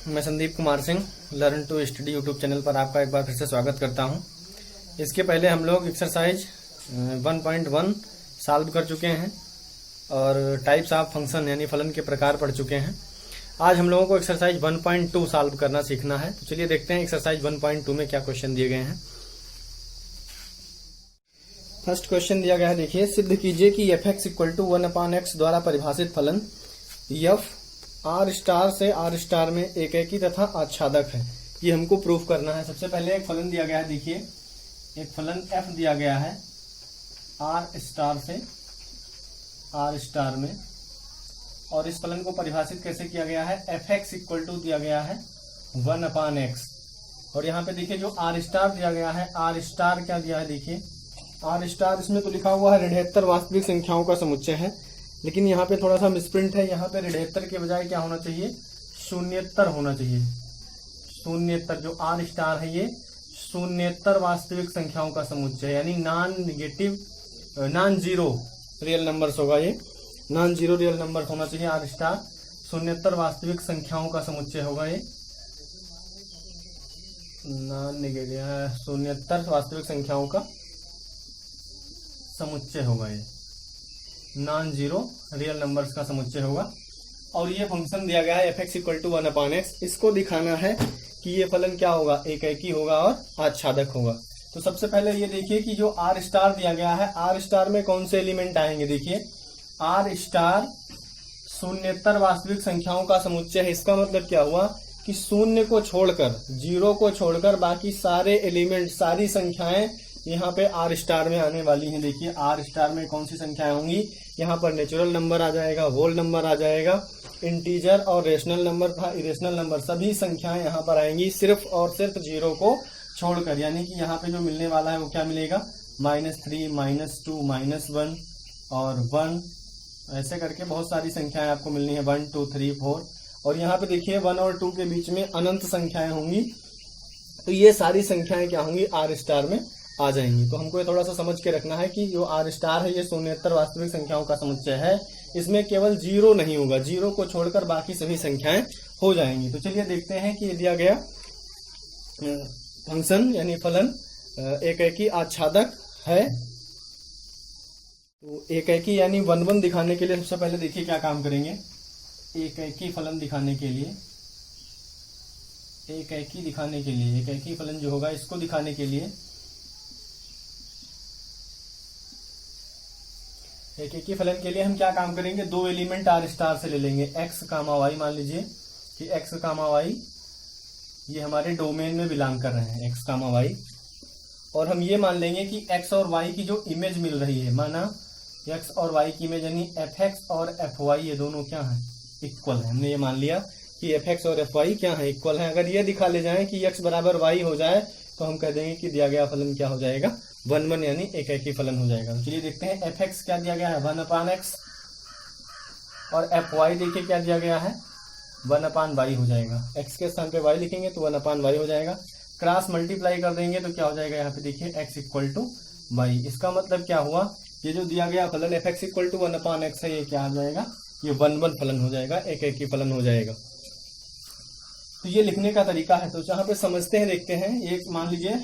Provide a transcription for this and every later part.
मैं Sandeep Kumar Singh learn to study YouTube channel पर आपका एक बार फिर से स्वागत करता हूं। इसके पहले हम लोग एक्सरसाइज 1.1 सॉल्व कर चुके हैं और टाइप्स ऑफ फंक्शन यानी फलन के प्रकार पढ़ चुके हैं। आज हम लोगों को एक्सरसाइज 1.2 सॉल्व करना सीखना है। तो चलिए देखते हैं एक्सरसाइज 1.2 में क्या क्वेश्चन दिए गए हैं। फर्स्ट क्वेश्चन दिया गया है, देखिए, सिद्ध कीजिए कि f(x = 1/x) द्वारा परिभाषित फलन f आर स्टार से आर स्टार में एकेकी तथा आच्छादक है। ये हमको प्रूफ करना है। सबसे पहले एक फलन दिया गया है, देखिए एक फलन f दिया गया है आर स्टार से आर स्टार में, और इस फलन को परिभाषित कैसे किया गया है, f(x) = दिया गया है 1/x। और यहाँ पे देखिए जो आर स्टार दिया गया है, आर स्टार क्या दिया है, देखिए आर स्टार इसमें तो लिखा हुआ है ऋणात्मक वास्तविक संख्याओं का समुच्चय है, लेकिन यहाँ पे थोड़ा सा मिसप्रिंट है। यहाँ पे ऋणात्मक के बजाय क्या होना चाहिए, शून्येतर होना चाहिए। शून्येतर जो आर स्टार है ये शून्येतर वास्तविक संख्याओं का समुच्चय है, यानी नॉन जीरो रियल नंबर्स होगा। ये नॉन जीरो रियल नंबर होना चाहिए। आर स्टार शून्येतर वास्तविक संख्याओं का समुच्चय होगा। ये शून्येतर वास्तविक संख्याओं का समुच्चय होगा। ये नॉन जीरो रियल नंबर्स का समुच्चय होगा। और ये फंक्शन दिया गया है f(x) = 1/x। इसको दिखाना है कि ये फलन क्या होगा, एकेकी होगा और आच्छादक होगा। तो सबसे पहले ये देखिए कि जो आर स्टार दिया गया है, आर स्टार में कौन से एलिमेंट आएंगे। देखिए आर स्टार शून्येतर वास्तविक संख्याओं का समुच्चय है। इसका मतलब क्या हुआ कि शून्य को छोड़कर, जीरो को छोड़कर बाकी सारे एलिमेंट, सारी संख्याएं यहाँ पे आर स्टार में आने वाली हैं। देखिए आर स्टार में कौन सी संख्याएं होंगी, यहाँ पर नेचुरल नंबर आ जाएगा, होल नंबर आ जाएगा, इंटीजर और रेशनल नंबर था, इरेशनल नंबर, सभी संख्याएं यहाँ पर आएंगी सिर्फ और सिर्फ जीरो को छोड़कर। यानी कि यहाँ पे जो मिलने वाला है वो क्या मिलेगा, -3, -2, -1 और 1, ऐसे करके बहुत सारी संख्याएं आपको मिलनी है, 1 2 3 4। और यहाँ पे देखिए 1 और 2 के बीच में अनंत संख्याएं होंगी। तो ये सारी संख्याएं क्या होंगी, आर स्टार में आ जाएंगी। तो हमको ये थोड़ा सा समझ के रखना है कि जो आर स्टार है ये शून्येतर वास्तविक संख्याओं का समुच्चय है। इसमें केवल जीरो नहीं होगा, जीरो को छोड़कर बाकी सभी संख्याएं हो जाएंगी। तो चलिए देखते हैं कि ये दिया गया फंक्शन यानी फलन एकेकी आच्छादक है। तो एकेकी यानी 1/1 दिखाने के लिए सबसे पहले देखिए क्या काम करेंगे। एकेकी फलन दिखाने के लिए, एकेकी फलन जो होगा इसको दिखाने के लिए, एकेकी फलन के लिए हम क्या काम करेंगे, दो एलिमेंट आर स्टार से ले लेंगे, x, y। मान लीजिए कि x, y ये हमारे डोमेन में बिलोंग कर रहे हैं, x, y। और हम ये मान लेंगे कि x और y की जो इमेज मिल रही है, माना x और y की इमेज यानी f(x) और fy ये दोनों क्या है, इक्वल है। हमने ये मान लिया कि f(x) और fy क्या है, इक्वल है। अगर ये दिखा ले जाए कि x = y हो जाए तो हम कह देंगे कि दिया गया फलन क्या हो जाएगा, 1/1 यानी एकेकी फलन हो जाएगा। तो चलिए देखते हैं f(x) क्या दिया गया है, 1/x, और fy देखिए क्या दिया गया है, 1/y हो जाएगा। x के स्थान पे y लिखेंगे तो 1/y हो जाएगा। क्रॉस मल्टीप्लाई कर देंगे तो क्या हो जाएगा, यहाँ पे देखिए x = y। इसका मतलब क्या हुआ, ये जो दिया गया फलन f(x) = 1/x है, ये क्या आ जाएगा, ये 1/1 फलन हो जाएगा, एकेकी फलन हो जाएगा। तो ये लिखने का तरीका है। तो जहाँ पे समझते हैं देखते हैं, एक मान लीजिए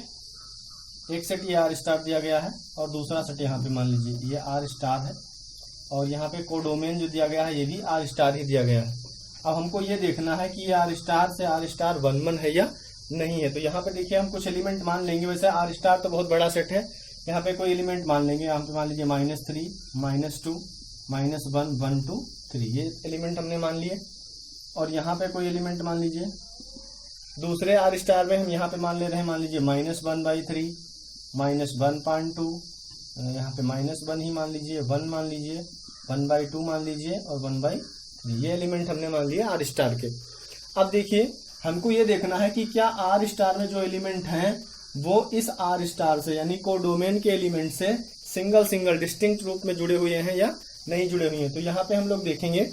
एक सेट ये आर स्टार दिया गया है और दूसरा सेट यहाँ पे मान लीजिए ये आर स्टार है, और यहाँ पे कोडोमेन जो दिया गया है ये भी आर स्टार ही दिया गया है। अब हमको ये देखना है कि ये आर स्टार से आर स्टार 1/1 है या नहीं है। तो यहाँ पे देखिए हम कुछ एलिमेंट मान लेंगे। वैसे आर स्टार तो बहुत बड़ा सेट है, यहाँ पे कोई एलिमेंट मान लेंगे। यहाँ पे मान लीजिए -3, -2, -1, 1 2 3, ये एलिमेंट हमने मान लिए। और यहाँ पे कोई एलिमेंट मान लीजिए दूसरे आर स्टार में, हम यहाँ पे मान ले रहे हैं, मान लीजिए -1/3, -1.2, यहाँ पे -1 ही मान लीजिए, 1 मान लीजिए, 1/2 मान लीजिए और 1/3, ये एलिमेंट हमने मान लिए आर स्टार के। अब देखिए हमको ये देखना है कि क्या आर स्टार में जो एलिमेंट हैं वो इस आर स्टार से यानी कोडोमेन के एलिमेंट से सिंगल डिस्टिंक्ट रूप में जुड़े हुए हैं या नहीं जुड़े हुए हैं। तो यहाँ पे हम लोग देखेंगे,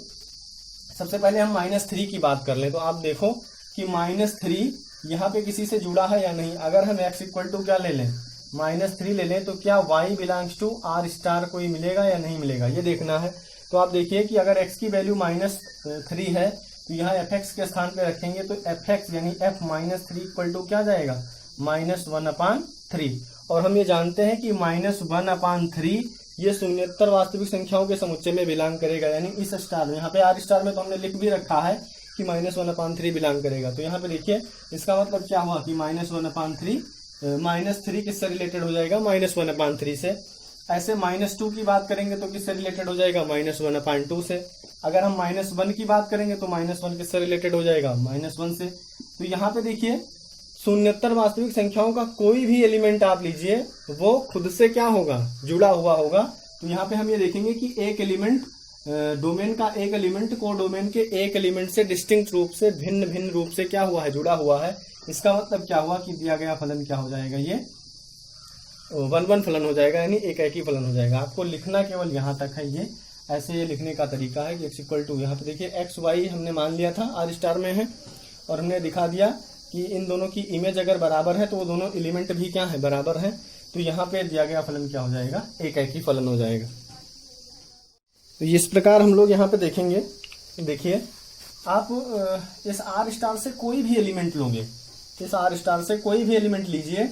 सबसे पहले हम -3 की बात कर लें। तो आप देखो कि -3 यहाँ पे किसी से जुड़ा है या नहीं। अगर हम x = क्या ले लें, -3 ले लें, तो क्या y belongs to R star कोई मिलेगा या नहीं मिलेगा, ये देखना है। तो आप देखिए कि अगर x की वैल्यू -3 है तो यहाँ एफ एक्स के स्थान पे रखेंगे तो एफ एक्स यानी f minus three equal to क्या जाएगा, -1/3। और हम ये जानते हैं कि -1/3 ये शून्येतर वास्तविक संख्याओं के समुच्चय में बिलोंग करेगा, यानी इस स्टार में, यहाँ पे आर स्टार में तो हमने लिख भी रखा है कि -1/3 बिलोंग करेगा। तो यहाँ पे देखिए इसका मतलब क्या हुआ कि -1/3 -3 किससे रिलेटेड हो जाएगा, -1/3 से। ऐसे -2 की बात करेंगे तो किससे रिलेटेड हो जाएगा, -1/2 से। अगर हम -1 की बात करेंगे तो -1 किससे रिलेटेड हो जाएगा, -1 से। तो यहाँ पे देखिए शून्येतर वास्तविक संख्याओं का कोई भी एलिमेंट आप लीजिए वो खुद से क्या होगा, जुड़ा हुआ होगा। तो यहाँ पे हम ये देखेंगे कि एक एलिमेंट डोमेन का एक एलिमेंट को डोमेन के एक एलिमेंट से डिस्टिंक्ट रूप से भिन्न भिन्न रूप से क्या हुआ है, जुड़ा हुआ है। इसका मतलब क्या हुआ कि दिया गया फलन क्या हो जाएगा, ये 1-1 फलन हो जाएगा, यानी एक ही फलन हो जाएगा। आपको लिखना केवल यहाँ तक है, ये ऐसे ये लिखने का तरीका है कि एक्स इक्वल टू, यहाँ पे देखिए एक्स वाई हमने मान लिया था आर स्टार में है, और हमने दिखा दिया कि इन दोनों की इमेज अगर बराबर है तो वो दोनों एलिमेंट भी क्या है, बराबर है। तो यहाँ पे दिया गया फलन क्या हो जाएगा, एक ही फलन हो जाएगा। तो इस प्रकार हम लोग यहाँ पे देखेंगे। देखिए आप इस आर स्टार से कोई भी एलिमेंट लोगे, इस आर स्टार से कोई भी एलिमेंट लीजिए,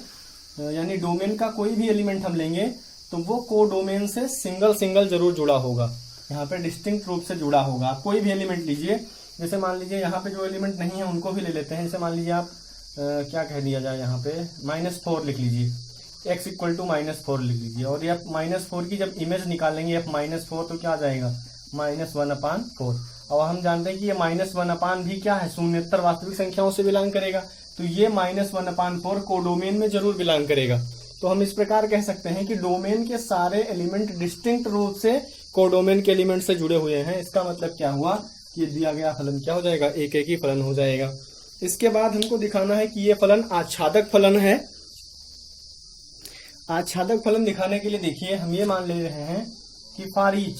यानी डोमेन का कोई भी एलिमेंट हम लेंगे तो वो को डोमेन से सिंगल जरूर जुड़ा होगा, यहाँ पे डिस्टिंक्ट रूप से जुड़ा होगा। आप कोई भी एलिमेंट लीजिए, जैसे मान लीजिए यहाँ पे जो एलिमेंट नहीं है उनको भी ले लेते हैं। जैसे मान लीजिए आप क्या कह दिया जाए, यहाँ पे -4 लिख लीजिए, x इक्वल टू -4 लिख लीजिए। और ये -4 की जब इमेज निकालेंगे f-4 तो क्या आ जाएगा, -1/4। और हम जानते हैं कि ये -1 भी क्या है, शून्येतर वास्तविक संख्याओं से बिलोंग करेगा। तो ये -1/4 कोडोमेन में जरूर बिलोंग करेगा। तो हम इस प्रकार कह सकते हैं कि डोमेन के सारे एलिमेंट डिस्टिंक्ट रूप से कोडोमेन के एलिमेंट से जुड़े हुए हैं। इसका मतलब क्या हुआ कि दिया गया फलन क्या हो जाएगा, एक ही फलन हो जाएगा। इसके बाद हमको दिखाना है कि ये फलन आच्छादक फलन है। आच्छादक फलन दिखाने के लिए देखिए हम ये मान ले रहे हैं कि for each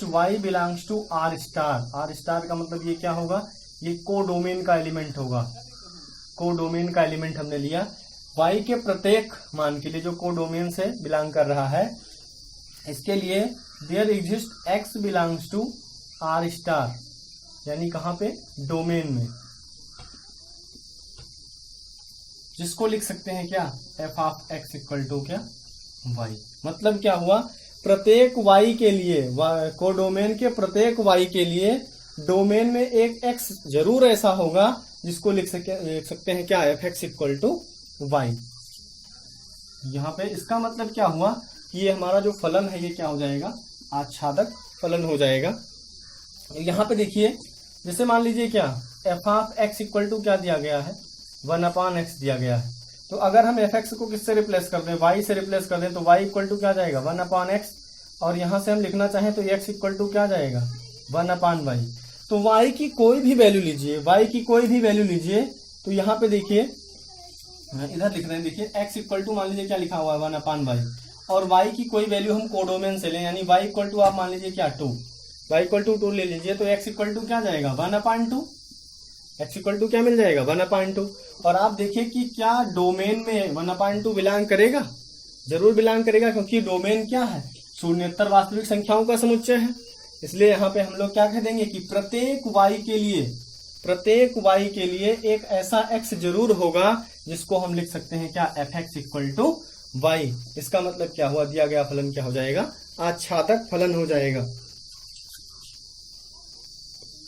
y belongs to R star. R star का मतलब ये क्या होगा, ये कोडोमेन का एलिमेंट होगा। कोडोमेन का एलिमेंट हमने लिया y के प्रत्येक मान के लिए जो कोडोमेन से बिलोंग कर रहा है। इसके लिए there exist x belongs to R star, यानी कहां पे, डोमेन में, जिसको लिख सकते हैं क्या, f of x equal to क्या, y। मतलब क्या हुआ, प्रत्येक y के लिए, कोडोमेन के प्रत्येक y के लिए डोमेन में एक x जरूर ऐसा होगा जिसको लिख सकते हैं क्या, f(x) इक्वल टू y। यहाँ पे इसका मतलब क्या हुआ कि ये हमारा जो फलन है ये क्या हो जाएगा, आच्छादक फलन हो जाएगा। यहाँ पे देखिए जैसे मान लीजिए क्या, f of x equal to क्या दिया गया है, 1/x दिया गया है। तो अगर हम fx को किससे रिप्लेस कर दें, y से रिप्लेस कर दें, तो y इक्वल टू क्या जाएगा, 1/x। और यहाँ से हम लिखना चाहें तो x इक्वल टू क्या जाएगा, 1/y। तो y की कोई भी वैल्यू लीजिए, y की कोई भी वैल्यू लीजिए, तो यहाँ पे देखिए इधर लिख रहे हैं, देखिए x इक्वल टू मान लीजिए क्या लिखा हुआ है, 1/y। और y की कोई वैल्यू हम कोडोमेन से लें, यानी y इक्वल टू आप मान लीजिए क्या, 2, y इक्वल टू 2 ले लीजिए, तो x इक्वल टू क्या जाएगा, 1/2। x इक्वल टू क्या मिल जाएगा, 1/2। और आप देखिए कि क्या डोमेन में 1/2 बिलोंग करेगा, जरूर बिलोंग करेगा, क्योंकि डोमेन क्या है, शून्येतर वास्तविक संख्याओं का समुच्चय है। इसलिए यहाँ पे हम लोग क्या कह देंगे कि प्रत्येक y के लिए एक ऐसा x जरूर होगा जिसको हम लिख सकते हैं क्या, f(x) इक्वल टू y। इसका मतलब क्या हुआ, दिया गया फलन क्या हो जाएगा, आच्छादक फलन हो जाएगा।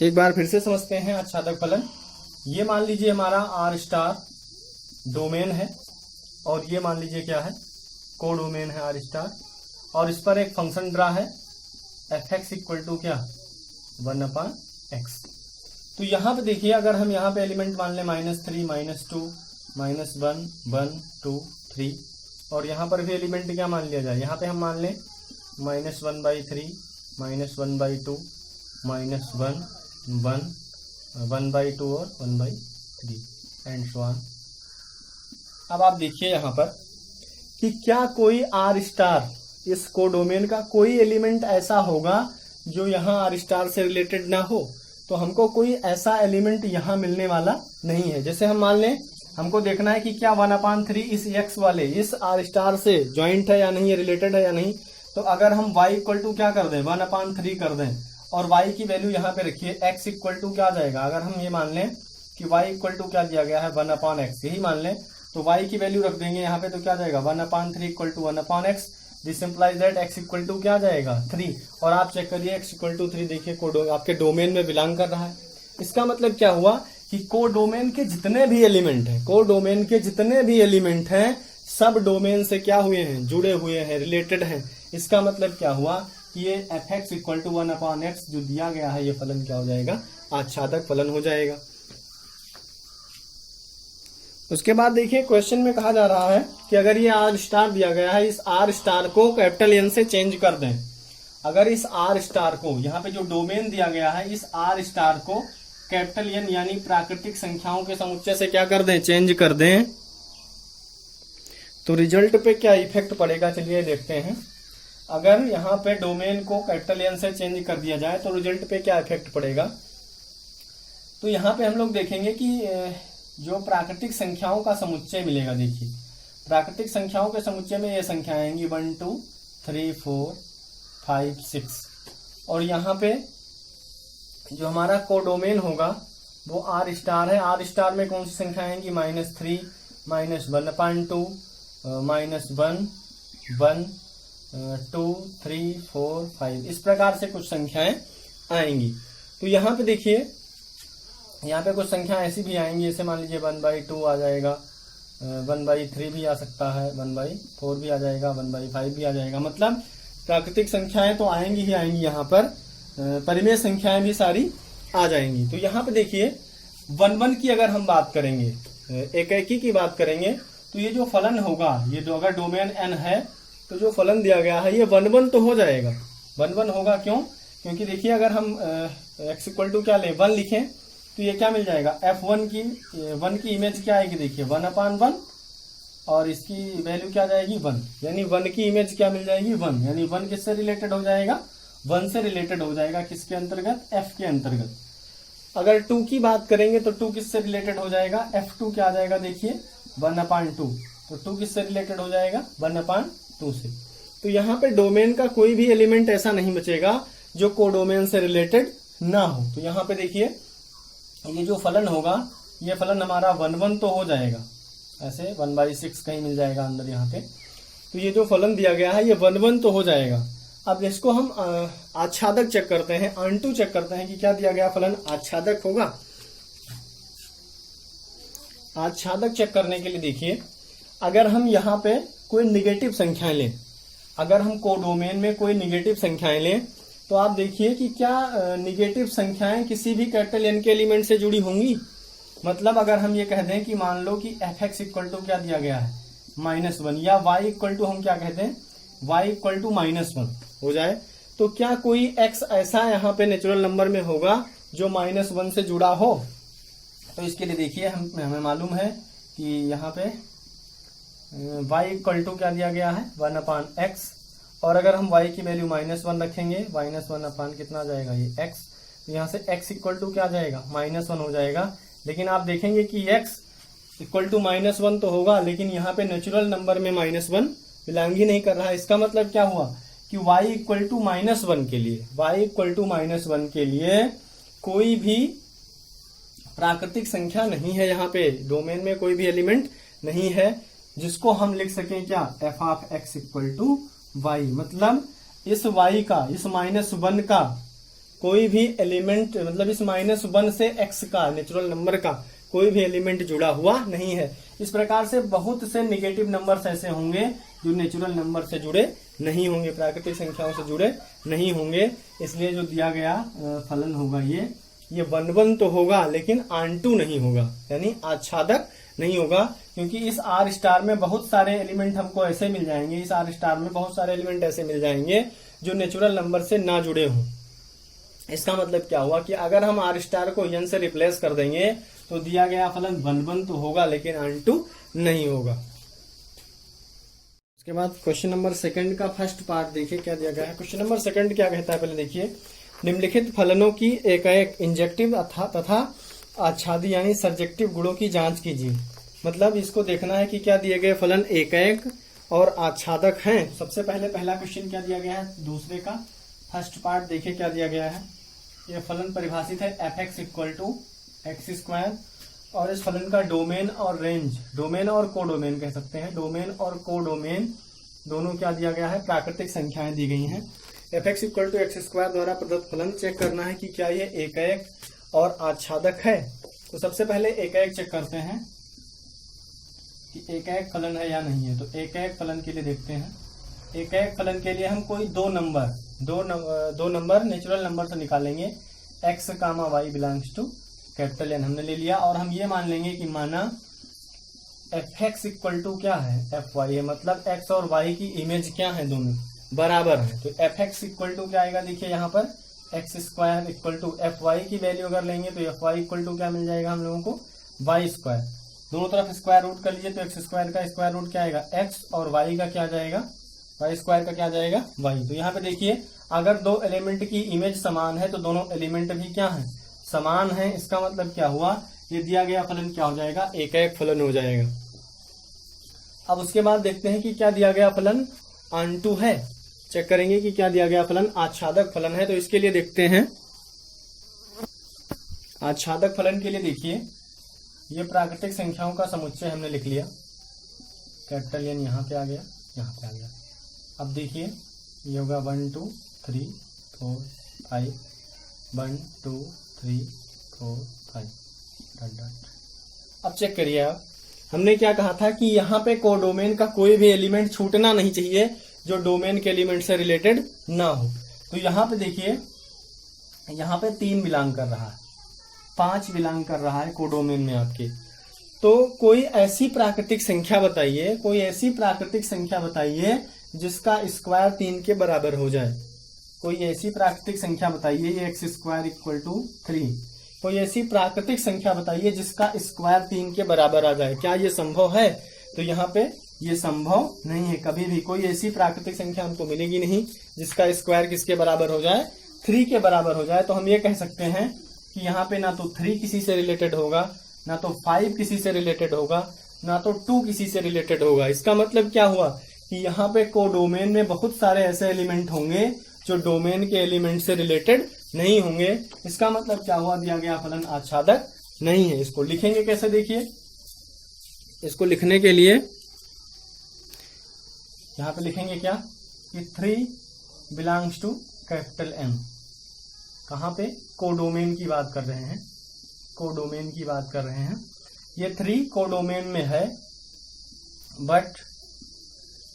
एक बार फिर से समझते हैं आच्छादक फलन। ये मान लीजिए हमारा आर स्टार डोमेन है, और ये मान लीजिए क्या है, कोडोमेन है आर स्टार, और इस पर एक फंक्शन ड्रा है f(x) इक्वल टू क्या, 1/x। तो यहाँ पे देखिए अगर हम यहाँ पे एलिमेंट मान लें -3, -2, -1, 1, 2, 3, और यहाँ पर भी एलिमेंट क्या मान लिया जाए, यहाँ पे हम मान लें -1/3, -1/2, -1, 1, 1/2 और 1/3 एंड सो ऑन। अब आप देखिए यहाँ पर कि क्या कोई आर स्टार, इस कोडोमेन का कोई एलिमेंट ऐसा होगा जो यहाँ आर स्टार से रिलेटेड ना हो। तो हमको कोई ऐसा एलिमेंट यहाँ मिलने वाला नहीं है। जैसे हम मान लें हमको देखना है कि क्या 1/3 इस x वाले इस आर स्टार से ज्वाइंट है या नहीं, रिलेटेड है या नहीं। तो अगर हम y इक्वल टू क्या कर दें, 1/3 कर दें, और y की वैल्यू यहाँ पे रखिए, x इक्वल टू क्या आ जाएगा, अगर हम ये मान लें कि y इक्वल टू क्या दिया गया है 1/x, यही मान लें, तो y की वैल्यू रख देंगे यहाँ पे, तो क्या आ जाएगा 1/3 equal to 1/x। This implies that x equal to क्या आ जाएगा 3। और आप चेक करिए x इक्वल टू 3, देखिए आपके डोमेन में बिलोंग कर रहा है। इसका मतलब क्या हुआ कि कोडोमेन के जितने भी एलिमेंट हैं, कोडोमेन के जितने भी एलिमेंट हैं सब डोमेन से क्या हुए हैं, जुड़े हुए हैं, रिलेटेड हैं। इसका मतलब क्या हुआ कि ये fx इक्वल टू 1/x जो दिया गया है, ये फलन क्या हो जाएगा, आच्छादक फलन हो जाएगा। उसके बाद देखिए क्वेश्चन में कहा जा रहा है कि अगर ये आर स्टार दिया गया है, इस आर स्टार को कैपिटल एन से चेंज कर दें। अगर इस आर स्टार को, यहाँ पे जो डोमेन दिया गया है, इस आर स्टार को कैपिटल एन यानी प्राकृतिक संख्याओं के समुच्चय से क्या कर दें, चेंज कर दें, तो रिजल्ट पे क्या इफेक्ट पड़ेगा, चलिए देखते हैं। अगर यहाँ पे डोमेन को कैपिटल एन से चेंज कर दिया जाए तो रिजल्ट पे क्या इफेक्ट पड़ेगा। तो यहाँ पे हम लोग देखेंगे कि जो प्राकृतिक संख्याओं का समुच्चय मिलेगा, देखिए प्राकृतिक संख्याओं के समुच्चय में ये संख्याएं आएंगी 1 2 3 4 5 6, और यहाँ पे जो हमारा कोडोमेन होगा वो आर स्टार है। आर स्टार में कौन सी संख्या आएंगी, -3 -1/2 -1 1 2 3 4 5, इस प्रकार से कुछ संख्याएं आएंगी। तो यहाँ पे देखिए, यहाँ पे कुछ संख्या ऐसी भी आएंगी, जैसे मान लीजिए 1/2 आ जाएगा, 1/3 भी आ सकता है, 1/4 भी आ जाएगा, 1/5 भी आ जाएगा। मतलब प्राकृतिक संख्याएं तो आएंगी ही आएंगी, यहाँ पर परिमेय संख्याएं भी सारी आ जाएंगी। तो यहाँ पे देखिए 1 की अगर हम बात करेंगे, एकाकी की बात करेंगे, तो ये जो फलन होगा, ये जो अगर डोमेन n है तो जो फलन दिया गया है ये 1 तो हो जाएगा। 1 होगा, क्यों, क्योंकि देखिए अगर हम x इक्वल टू क्या ले 1 लिखें तो ये क्या मिल जाएगा, f1 की 1 की इमेज क्या आएगी, देखिए 1/1, और इसकी वैल्यू क्या जाएगी 1, यानी 1 की इमेज क्या मिल जाएगी 1, यानी 1 किससे रिलेटेड हो जाएगा, 1 से रिलेटेड हो जाएगा, किसके अंतर्गत, f के अंतर्गत। अगर 2 की बात करेंगे तो 2 किससे रिलेटेड हो जाएगा, f2 क्या आ जाएगा, देखिए 1/2, तो 2 किससे रिलेटेड हो जाएगा 1/2 से। तो यहाँ पे डोमेन का कोई भी एलिमेंट ऐसा नहीं बचेगा जो कोडोमेन से रिलेटेड ना हो। तो यहाँ पे देखिए ये जो फलन होगा, ये फलन हमारा 1 तो हो जाएगा, ऐसे 1/6 कहीं मिल जाएगा अंदर यहाँ पे। तो ये जो फलन दिया गया है ये 1 तो हो जाएगा। अब इसको हम आच्छादक चेक करते हैं, आंटू चेक करते हैं कि क्या दिया गया फलन आच्छादक होगा। आच्छादक चेक करने के लिए देखिए, अगर हम यहाँ पे कोई निगेटिव संख्याएं लें, अगर हम कोडोमेन में कोई निगेटिव संख्याएं लें, तो आप देखिए कि क्या निगेटिव संख्याएं किसी भी कैपिटल एन के एलिमेंट से जुड़ी होंगी। मतलब अगर हम ये कह दें कि मान लो कि fx इक्वल टू क्या दिया गया है -1, या y इक्वल टू हम क्या कहते हैं, y इक्वल टू -1 हो जाए, तो क्या कोई x ऐसा यहाँ पे नेचुरल नंबर में होगा जो -1 से जुड़ा हो। तो इसके लिए देखिए हमें मालूम है कि यहाँ पे y इक्वल टू क्या दिया गया है 1/x, और अगर हम y की वैल्यू -1 रखेंगे, -1 कितना आ जाएगा ये x, तो यहाँ से x इक्वल टू क्या आ जाएगा -1 हो जाएगा। लेकिन आप देखेंगे कि x इक्वल टू -1 तो होगा, लेकिन यहाँ पे नेचुरल नंबर में -1 बिलोंग ही नहीं कर रहा है। इसका मतलब क्या हुआ कि y इक्वल टू -1 के लिए, y इक्वल टू -1 के लिए कोई भी प्राकृतिक संख्या नहीं है, यहाँ पे डोमेन में कोई भी एलिमेंट नहीं है जिसको हम लिख सकें क्या, f of x equal to y। मतलब इस y का, इस -1 का कोई भी एलिमेंट, मतलब इस -1 से x का नेचुरल नंबर का कोई भी एलिमेंट जुड़ा हुआ नहीं है। इस प्रकार से बहुत से नेगेटिव नंबर्स ऐसे होंगे जो नेचुरल नंबर से जुड़े नहीं होंगे, प्राकृतिक संख्याओं से जुड़े नहीं होंगे। इसलिए जो दिया गया फलन होगा ये 1 तो होगा, लेकिन आंटू नहीं होगा, यानी आच्छादक नहीं होगा, क्योंकि इस आर स्टार में बहुत सारे एलिमेंट हमको ऐसे मिल जाएंगे, इस आर स्टार में बहुत सारे एलिमेंट ऐसे मिल जाएंगे जो नेचुरल नंबर से ना जुड़े हों। इसका मतलब क्या हुआ कि अगर हम आर स्टार को n से रिप्लेस कर देंगे तो दिया गया फलन 1 तो होगा, लेकिन आंटू नहीं होगा। उसके बाद क्वेश्चन नंबर 2 का फर्स्ट पार्ट देखिए क्या दिया गया है। क्वेश्चन नंबर 2 क्या कहता है, पहले देखिए, निम्नलिखित फलनों की एकाएक इंजेक्टिव तथा आच्छादी यानी सर्जेक्टिव गुणों की जांच कीजिए। मतलब इसको देखना है कि क्या दिए गए फलन एकाएक और आच्छादक हैं। सबसे पहले पहला क्वेश्चन क्या दिया गया है, दूसरे का फर्स्ट पार्ट देखिए क्या दिया गया है। ये फलन परिभाषित है f x equal to x square, और इस फलन का डोमेन और रेंज, डोमेन और कोडोमेन कह सकते हैं, डोमेन और कोडोमेन दोनों क्या दिया गया है, प्राकृतिक संख्याएं दी गई हैं। F x equal to x square द्वारा प्रदत्त फलन चेक करना है कि क्या ये एकैक और आच्छादक है। तो सबसे पहले एकैक चेक करते हैं कि एकैक फलन है या नहीं है। तो एकैक फलन के लिए देखते हैं, एकैक फलन के लिए हम कोई दो नंबर नेचुरल नंबर से निकालेंगे। X comma y belongs to capital N हमने ले लिया, और हम ये मान लेंगे कि माना एफ एक्स इक्वल टू क्या है, एफ वाई है, मतलब एक्स और वाई की इमेज क्या है, दोनों बराबर है। तो एफ एक्स इक्वल टू क्या आएगा, देखिए यहाँ पर x square equal to f y की वैल्यू अगर लेंगे तो एफ वाई इक्वल टू क्या मिल जाएगा हम लोगों को, वाई स्क्वायर। दोनों तरफ स्क्वायर रूट कर लीजिए तो एक्स स्क्वायर का स्क्वायर रूट क्या आएगा, एक्स, और वाई का क्या आ जाएगा, वाई स्क्वायर का क्या आ जाएगा, वाई। तो यहाँ पे देखिए अगर दो एलिमेंट की इमेज समान है तो दोनों एलिमेंट भी क्या है, समान है। इसका मतलब क्या हुआ, ये दिया गया फलन क्या हो जाएगा, एकैक फलन हो जाएगा। अब उसके बाद देखते हैं कि क्या दिया गया फलन आंटू है, चेक करेंगे कि क्या दिया गया फलन आच्छादक फलन है। तो इसके लिए देखते हैं, आच्छादक फलन के लिए देखिए ये प्राकृतिक संख्याओं का समुच्चय हमने लिख लिया, कैपिटल एन यहाँ पे आ गया, यहाँ पे आ गया। अब देखिए ये होगा 1 2 3 4 5, 1 2 3 4 5 डॉट डॉट। अब चेक करिए आप, हमने क्या कहा था कि यहाँ पे कोडोमेन का कोई भी एलिमेंट छूटना नहीं चाहिए जो डोमेन के एलिमेंट से रिलेटेड ना हो। तो यहाँ पे देखिए, यहाँ पे 3 बिलोंग कर रहा है, 5 बिलोंग कर रहा है कोडोमेन में आपके। तो कोई ऐसी प्राकृतिक संख्या बताइए, कोई ऐसी प्राकृतिक संख्या बताइए जिसका स्क्वायर 3 के बराबर हो जाए। कोई ऐसी प्राकृतिक संख्या बताइए, ये एक्स स्क्वायर इक्वल टू 3, कोई ऐसी प्राकृतिक संख्या बताइए जिसका स्क्वायर 3 के बराबर आ जाए। क्या ये संभव है? तो यहाँ पे ये संभव नहीं है, कभी भी कोई ऐसी प्राकृतिक संख्या हमको मिलेगी नहीं जिसका स्क्वायर किसके बराबर हो जाए, 3 के बराबर हो जाए। तो हम ये कह सकते हैं कि यहाँ पे ना तो 3 किसी से रिलेटेड होगा, ना तो 5 किसी से रिलेटेड होगा, ना तो 2 किसी से रिलेटेड होगा। इसका मतलब क्या हुआ कि यहाँ पे कोडोमेन में बहुत सारे ऐसे एलिमेंट होंगे जो डोमेन के एलिमेंट से रिलेटेड नहीं होंगे। इसका मतलब क्या हुआ, दिया गया फलन आच्छादक नहीं है। इसको लिखेंगे कैसे, देखिए इसको लिखने के लिए यहाँ पे लिखेंगे क्या कि 3 बिलोंग्स टू कैपिटल एम। कहाँ पे, कोडोमेन की बात कर रहे हैं, कोडोमेन की बात कर रहे हैं। ये 3 कोडोमेन में है, but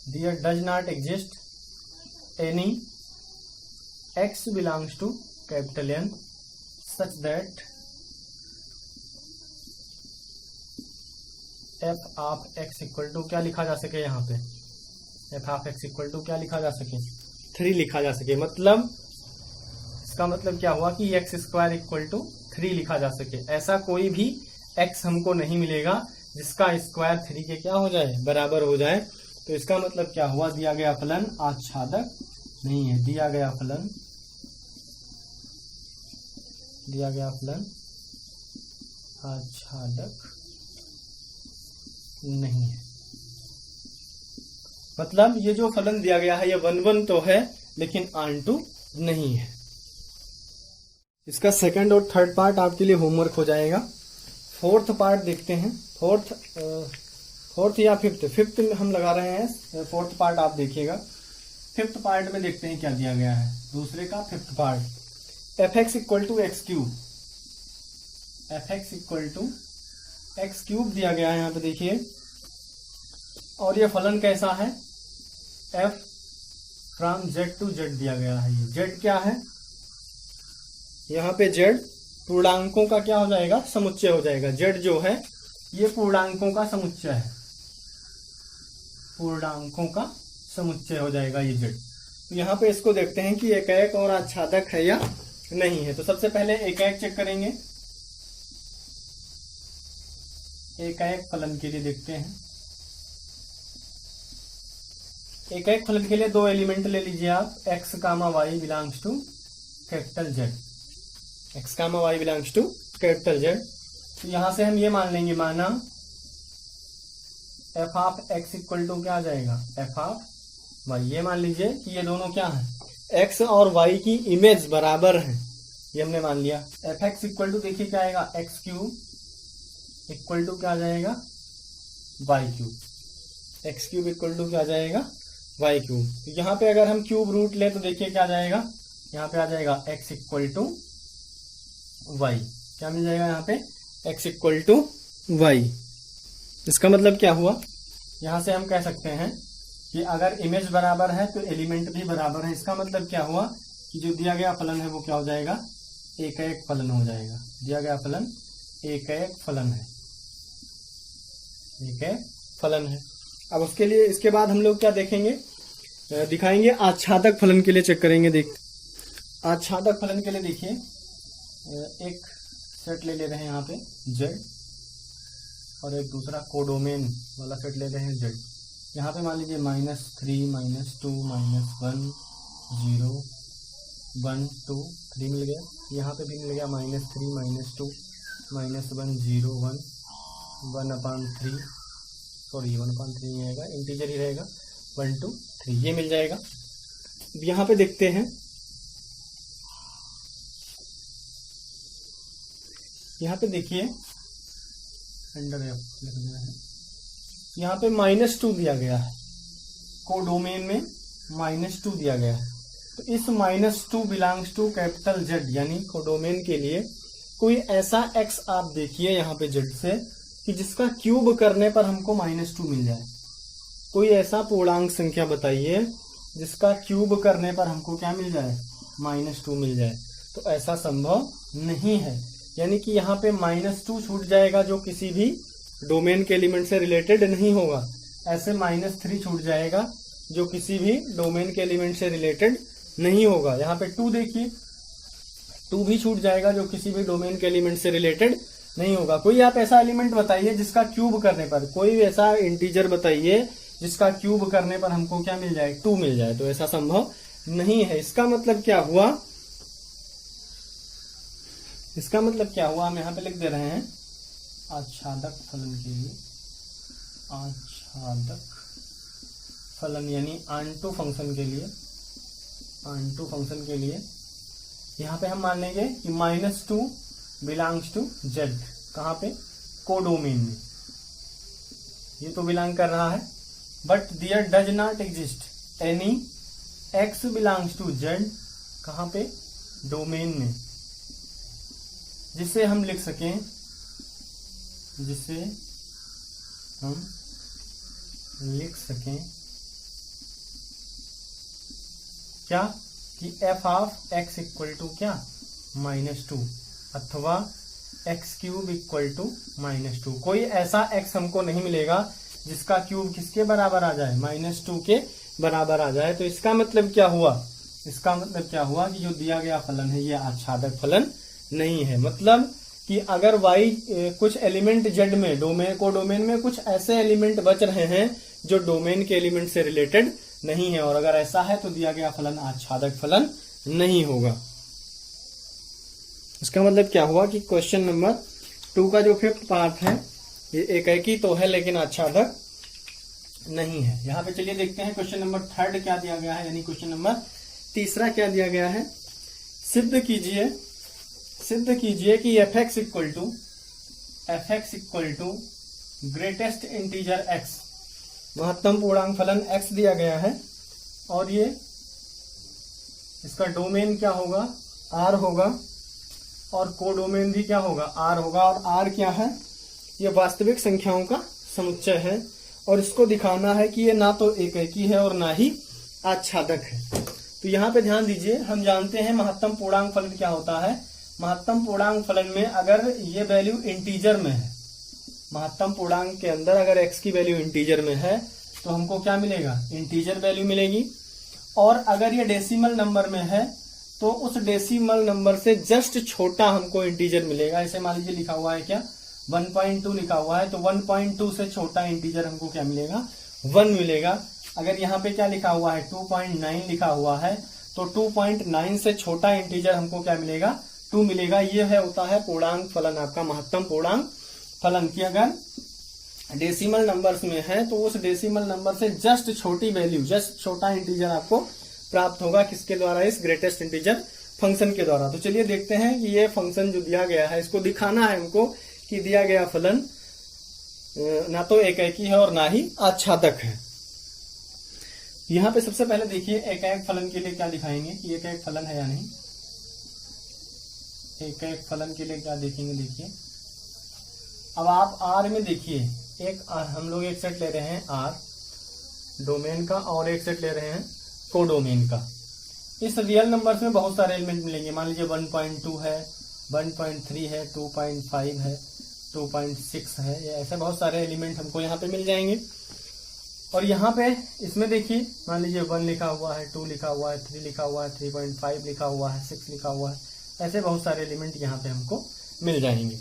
there does not exist any x belongs to capital N such that f of x equal to क्या लिखा जा सके, यहाँ पे f of x equal to क्या लिखा जा सके, 3 लिखा जा सके। मतलब इसका मतलब क्या हुआ कि x स्क्वायर इक्वल टू 3 लिखा जा सके। ऐसा कोई भी x हमको नहीं मिलेगा जिसका स्क्वायर 3 के क्या हो जाए, बराबर हो जाए। तो इसका मतलब क्या हुआ, दिया गया फलन आच्छादक नहीं है, दिया गया फलन आच्छादक नहीं है। मतलब ये जो फलन दिया गया है ये 1 1 तो है लेकिन आंटू नहीं है। इसका सेकंड और थर्ड पार्ट आपके लिए होमवर्क हो जाएगा। फोर्थ पार्ट देखते हैं, फोर्थ या फिफ्थ में हम लगा रहे हैं। फोर्थ पार्ट आप देखिएगा, फिफ्थ पार्ट में देखते हैं क्या दिया गया है। दूसरे का fifth part, f x equal to x cube, f x equal to x cube दिया गया है यहाँ पे देखिए। और ये फलन कैसा है, f from z to z दिया गया है। ये जेड क्या है, यहाँ पे जेड पूर्णांकों का क्या हो जाएगा, समुच्चय हो जाएगा। जेड जो है ये पूर्णांकों का समुच्चय है, पूर्णांकों का समुच्चय हो जाएगा ये जेड। तो यहाँ पे इसको देखते हैं कि एकैक और आच्छादक है या नहीं है। तो सबसे पहले एकैक चेक करेंगे, एकैक फलन के लिए देखते हैं। एकैक फलन के लिए 2 एलिमेंट ले लीजिए आप, x comma y belongs to capital z, x comma y belongs to capital z. तो यहां से हम ये मान लेंगे, माना f of x equal to क्या आ जाएगा, एफ ऑफ वाई। ये मान लीजिए कि ये दोनों क्या है, x और y की इमेज बराबर है, ये हमने मान लिया। एफ एक्स इक्वल टू देखिए क्या आएगा, एक्स क्यूब इक्वल टू क्या आ जाएगा, y cube. X cube equal to क्या आ जाएगा, वाई क्यूब। तो यहाँ पे अगर हम क्यूब रूट ले तो देखिए क्या आ जाएगा, यहाँ पे आ जाएगा एक्स इक्वल टू वाई। क्या मिल जाएगा यहाँ पे, एक्स इक्वल टू वाई। इसका मतलब क्या हुआ, यहां से हम कह सकते हैं कि अगर इमेज बराबर है तो एलिमेंट भी बराबर है। इसका मतलब क्या हुआ कि जो दिया गया फलन है वो क्या हो जाएगा, एक एक फलन हो जाएगा। दिया गया फलन एक एक फलन है, एक एक फलन है। अब उसके लिए इसके बाद हम लोग क्या देखेंगे, दिखाएंगे आच्छादक फलन के लिए चेक करेंगे। देख आच्छादक फलन के लिए देखिए एक सेट ले रहे हैं यहाँ पे जेड, और एक दूसरा कोडोमेन वाला सेट ले रहे हैं जेड। यहाँ पे मान लीजिए -3 -2 -1 0 1 2 3 मिल गया। यहाँ पे भी मिल गया -3 -2 -1 0 1 1/3, सॉरी 1/3 नहीं आएगा, इंटीजर ही रहेगा, 1 2 3 ये मिल जाएगा। यहाँ पे देखते हैं, यहाँ पे देखिए अंडर एफ लिखना है, यहाँ पे -2 दिया गया है, कोडोमेन में -2 दिया गया है। तो इस -2 बिलोंग्स टू कैपिटल जेड, यानी कोडोमेन के लिए कोई ऐसा एक्स आप देखिए यहाँ पे जेड से कि जिसका क्यूब करने पर हमको -2 मिल जाए। कोई ऐसा पूर्णांक संख्या बताइए जिसका क्यूब करने पर हमको क्या मिल जाए, -2 मिल जाए। तो ऐसा संभव नहीं है, यानी कि यहाँ पे -2 छूट जाएगा जो किसी भी डोमेन के एलिमेंट से रिलेटेड नहीं होगा। ऐसे -3 छूट जाएगा जो किसी भी डोमेन के एलिमेंट से रिलेटेड नहीं होगा। यहाँ पे 2 देखिए, 2 भी छूट जाएगा जो किसी भी डोमेन के एलिमेंट से रिलेटेड नहीं होगा। कोई आप ऐसा एलिमेंट बताइए जिसका क्यूब करने पर, कोई ऐसा इंटीजर बताइए जिसका क्यूब करने पर हमको क्या मिल जाए, 2 मिल जाए। तो ऐसा संभव नहीं है। इसका मतलब क्या हुआ, इसका मतलब क्या हुआ, हम यहाँ पे लिख दे रहे हैं आच्छादक फलन के लिए, आच्छादक फलन यानी आंटो फंक्शन के लिए, आंटो फंक्शन के लिए यहाँ पे हम मान लेंगे कि -2 बिलोंग्स टू जेड। कहाँ पे, कोडोमेन में। ये तो बिलोंग कर रहा है, but there does not exist any x belongs to z. कहाँ पे, डोमेन में, जिसे हम लिख सकें, जिसे हम लिख सकें क्या, कि f of x equal to क्या, -2 अथवा x क्यूब इक्वल टू -2। कोई ऐसा x हमको नहीं मिलेगा जिसका क्यूब किसके बराबर आ जाए, -2 के बराबर आ जाए। तो इसका मतलब क्या हुआ, इसका मतलब क्या हुआ कि जो दिया गया फलन है ये आच्छादक फलन नहीं है। मतलब कि अगर y कुछ एलिमेंट z में, डोमेन को डोमेन में कुछ ऐसे एलिमेंट बच रहे हैं जो डोमेन के एलिमेंट से रिलेटेड नहीं है, और अगर ऐसा है तो दिया गया फलन आच्छादक फलन नहीं होगा। इसका मतलब क्या हुआ कि क्वेश्चन नंबर 2 का जो 5th पार्ट है ये एक ही तो है लेकिन आच्छादक नहीं है। यहाँ पे चलिए देखते हैं क्वेश्चन नंबर 3 क्या दिया गया है, यानी क्वेश्चन नंबर 3 क्या दिया गया है। सिद्ध कीजिए कि f x equal to greatest integer x, महत्तम पूर्णांक फलन x दिया गया है, और ये इसका डोमेन क्या होगा, r होगा, और कोडोमेन भी क्या होगा, r होगा। और r क्या है, ये वास्तविक संख्याओं का समुच्चय है, और इसको दिखाना है कि ये ना तो एकैकी है और ना ही आच्छादक है। तो यहाँ पे ध्यान दीजिए, हम जानते हैं महत्तम पूर्णांक फलन क्या होता है। महत्तम पूर्णांक फलन में अगर ये वैल्यू इंटीजर में है, महत्तम पूर्णांक के अंदर अगर x की वैल्यू इंटीजर में है तो हमको क्या मिलेगा, इंटीजर वैल्यू मिलेगी। और अगर ये डेसिमल नंबर में है तो उस डेसिमल नंबर से जस्ट छोटा हमको इंटीजर मिलेगा। ऐसे मान लीजिए लिखा हुआ है क्या, 1.2 लिखा हुआ है, तो 1.2 से छोटा इंटीजर हमको क्या मिलेगा, 1 मिलेगा। अगर यहाँ पे क्या लिखा हुआ है, 2.9 लिखा हुआ है, तो 2.9 से छोटा इंटीजर हमको क्या मिलेगा, 2 मिलेगा। ये है होता है पूर्णांक फलन, आपका महत्तम पूर्णांक फलन। की अगर डेसिमल नंबर्स में है तो उस डेसिमल नंबर से जस्ट छोटी वैल्यू, जस्ट छोटा इंटीजर आपको प्राप्त होगा, किसके द्वारा, इस ग्रेटेस्ट इंटीजर फंक्शन के द्वारा। तो चलिए देखते हैं कि ये फंक्शन जो दिया गया है इसको दिखाना है हमको कि दिया गया फलन ना तो एकाएकी है और ना ही आच्छादक है। यहाँ पे सबसे पहले देखिए एकाएक फलन के लिए क्या दिखाएंगे कि एकाएक फलन है या नहीं। एकाएक फलन के लिए क्या देखेंगे, देखिए अब आप आर में देखिए, हम लोग एक सेट ले रहे हैं आर डोमेन का और एक सेट ले रहे हैं कोडोमेन का। इस रियल नंबर्स में बहुत सारे एलिमेंट मिलेंगे, मान लीजिए 1.2 है, 1.3 है, 2.5 है, 2.6 है, ये ऐसे बहुत सारे एलिमेंट हमको यहाँ पे मिल जाएंगे। और यहाँ पे इसमें देखिए मान लीजिए 1 लिखा हुआ है, 2 लिखा हुआ है, 3 लिखा हुआ है, 3.5 लिखा हुआ है, 6 लिखा हुआ है, ऐसे बहुत सारे एलिमेंट यहाँ पे हमको मिल जाएंगे।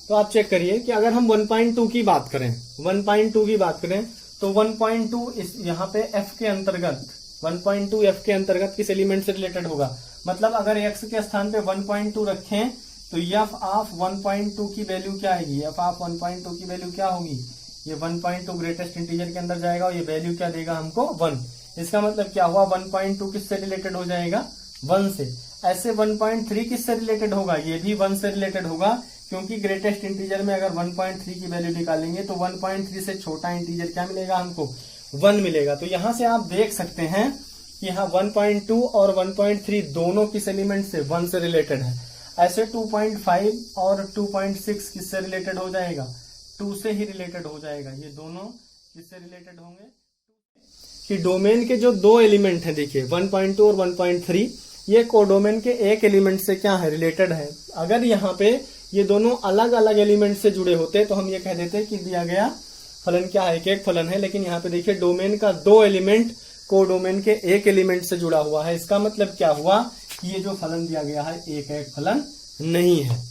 तो आप चेक करिए कि अगर हम 1.2 की बात करें, 1.2 की बात करें तो 1.2 इस यहाँ पे f के अंतर्गत 1.2 f के अंतर्गत किस एलिमेंट से रिलेटेड होगा। मतलब अगर x के स्थान पे 1.2 रखें तो f ऑफ 1.2 की वैल्यू क्या आएगी, f ऑफ 1.2 की वैल्यू क्या होगी, ये 1.2 ग्रेटेस्ट इंटीजर के अंदर जाएगा और ये वैल्यू क्या देगा हमको 1। इसका मतलब क्या हुआ 1.2 किससे रिलेटेड हो जाएगा 1 से। ऐसे 1.3 किससे रिलेटेड होगा, ये भी 1 से रिलेटेड होगा, क्योंकि ग्रेटेस्ट इंटीजर में अगर 1.3 की वैल्यू निकालेंगे तो 1.3 से छोटा इंटीजर क्या मिलेगा हमको 1 मिलेगा। तो यहां से आप देख सकते हैं कि यहाँ 1.2 और 1.3 दोनों किस एलिमेंट से 1 से रिलेटेड है। ऐसे 2.5 और 2.6 किससे रिलेटेड हो जाएगा 2 से ही रिलेटेड हो जाएगा। ये दोनों किससे रिलेटेड होंगे कि डोमेन के जो दो एलिमेंट है देखिए 1.2 और 1.3 ये कोडोमेन के एक एलिमेंट से क्या है रिलेटेड है। अगर यहाँ पे ये दोनों अलग अलग एलिमेंट से जुड़े होते तो हम ये कह देते कि दिया गया फलन क्या है एक फलन है। लेकिन यहाँ पे देखिए डोमेन का दो एलिमेंट कोडोमेन के एक एलिमेंट से जुड़ा हुआ है। इसका मतलब क्या हुआ कि ये जो फलन दिया गया है एक फलन नहीं है।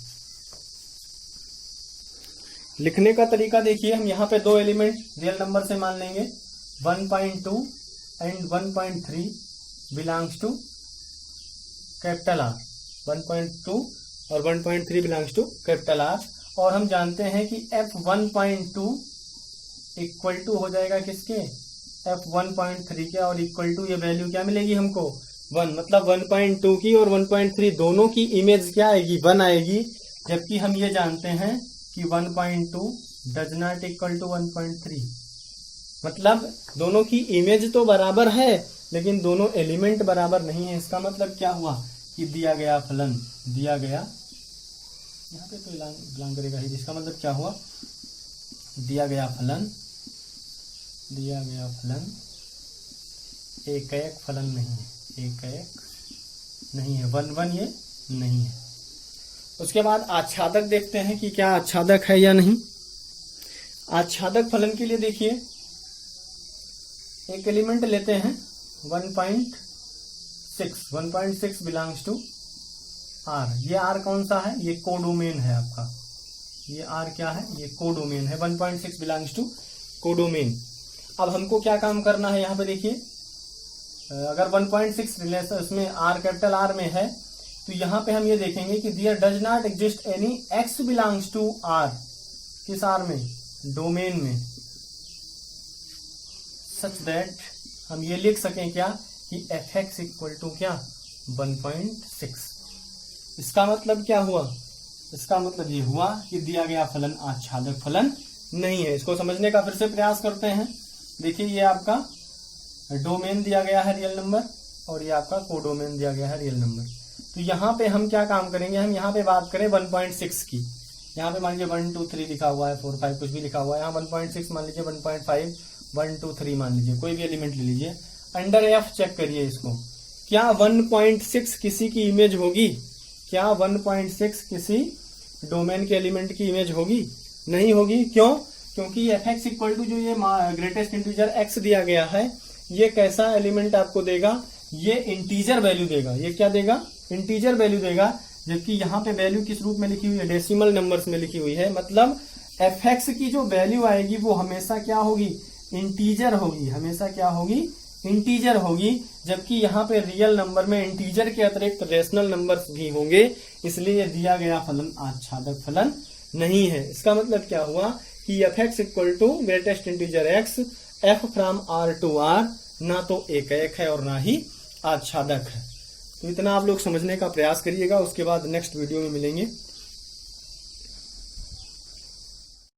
लिखने का तरीका देखिए, हम यहाँ पे दो एलिमेंट रियल नंबर से मान लेंगे 1.2 and 1.3 belongs to capital R. 1.2 और 1.3 बिलोंग्स टू कैपिटल आर। और हम जानते हैं कि f1.2 इक्वल टू हो जाएगा किसके f1.3 के, और इक्वल टू ये वैल्यू क्या मिलेगी हमको 1। मतलब 1.2 की और 1.3 दोनों की इमेज क्या आएगी 1 आएगी। जबकि हम ये जानते हैं कि 1.2 डज नॉट इक्वल टू 1.3। मतलब दोनों की इमेज तो बराबर है लेकिन दोनों एलिमेंट बराबर नहीं है। इसका मतलब क्या हुआ कि दिया गया फलन दिया गया, यहाँ पे तो बिलोंग करेगा ही। इसका मतलब क्या हुआ दिया गया फलन एक फलन नहीं है, एक नहीं है, 1 ये नहीं है। उसके बाद आच्छादक देखते हैं कि क्या आच्छादक है या नहीं। आच्छादक फलन के लिए देखिए एक एलिमेंट लेते हैं 1.6 बिलोंग्स टू आर। ये आर कौन सा है, ये कोडोमेन है आपका। ये आर क्या है, ये कोडोमेन है। 1.6 बिलोंग्स टू कोडोमेन। अब हमको क्या काम करना है, यहाँ पे देखिए अगर 1.6 रिलेशन उसमें आर कैपिटल आर में है तो यहाँ पे हम ये देखेंगे कि there does not exist any x belongs to R. किस आर में, डोमेन में, सच दैट हम ये लिख सकें क्या कि एफ एक्स इक्वल टू क्या 1.6। इसका मतलब क्या हुआ, इसका मतलब ये हुआ कि दिया गया फलन आच्छादक फलन नहीं है। इसको समझने का फिर से प्रयास करते हैं। देखिए ये आपका डोमेन दिया गया है रियल नंबर और ये आपका कोडोमेन दिया गया है रियल नंबर। तो यहाँ पे हम क्या काम करेंगे, हम यहाँ पे बात करें 1.6 की। यहाँ पे मान लीजिए 1 2 3 लिखा हुआ है, 4 5 कुछ भी लिखा हुआ है। यहाँ 1.6 मान लीजिए, 1.5 1 2 3 मान लीजिए, कोई भी एलिमेंट ले लीजिए। अंडर एफ चेक करिए इसको, क्या 1.6 किसी की इमेज होगी, क्या 1.6 किसी डोमेन के एलिमेंट की इमेज होगी, नहीं होगी। क्यों, क्योंकि एफ एक्स इक्वल टू जो ये ग्रेटेस्ट इंटीजर एक्स दिया गया है ये कैसा एलिमेंट आपको देगा, ये इंटीजर वैल्यू देगा। ये क्या देगा, इंटीजर वैल्यू देगा। जबकि यहाँ पे वैल्यू किस रूप में लिखी हुई है, डेसिमल नंबर्स में लिखी हुई है। मतलब एफ एक्स की जो वैल्यू आएगी वो हमेशा क्या होगी, इंटीजर होगी, हमेशा क्या होगी, इंटीजर होगी। जबकि यहाँ पे रियल नंबर में इंटीजर के अतिरिक्त रेशनल नंबर्स भी होंगे, इसलिए दिया गया फलन आच्छादक फलन नहीं है। इसका मतलब क्या हुआ कि f x equal to greatest integer x f from R to R ना तो एक है और ना ही आच्छादक है। तो इतना आप लोग समझने का प्रयास करिएगा। उसके बाद नेक्स्ट वीडियो में मिलेंगे।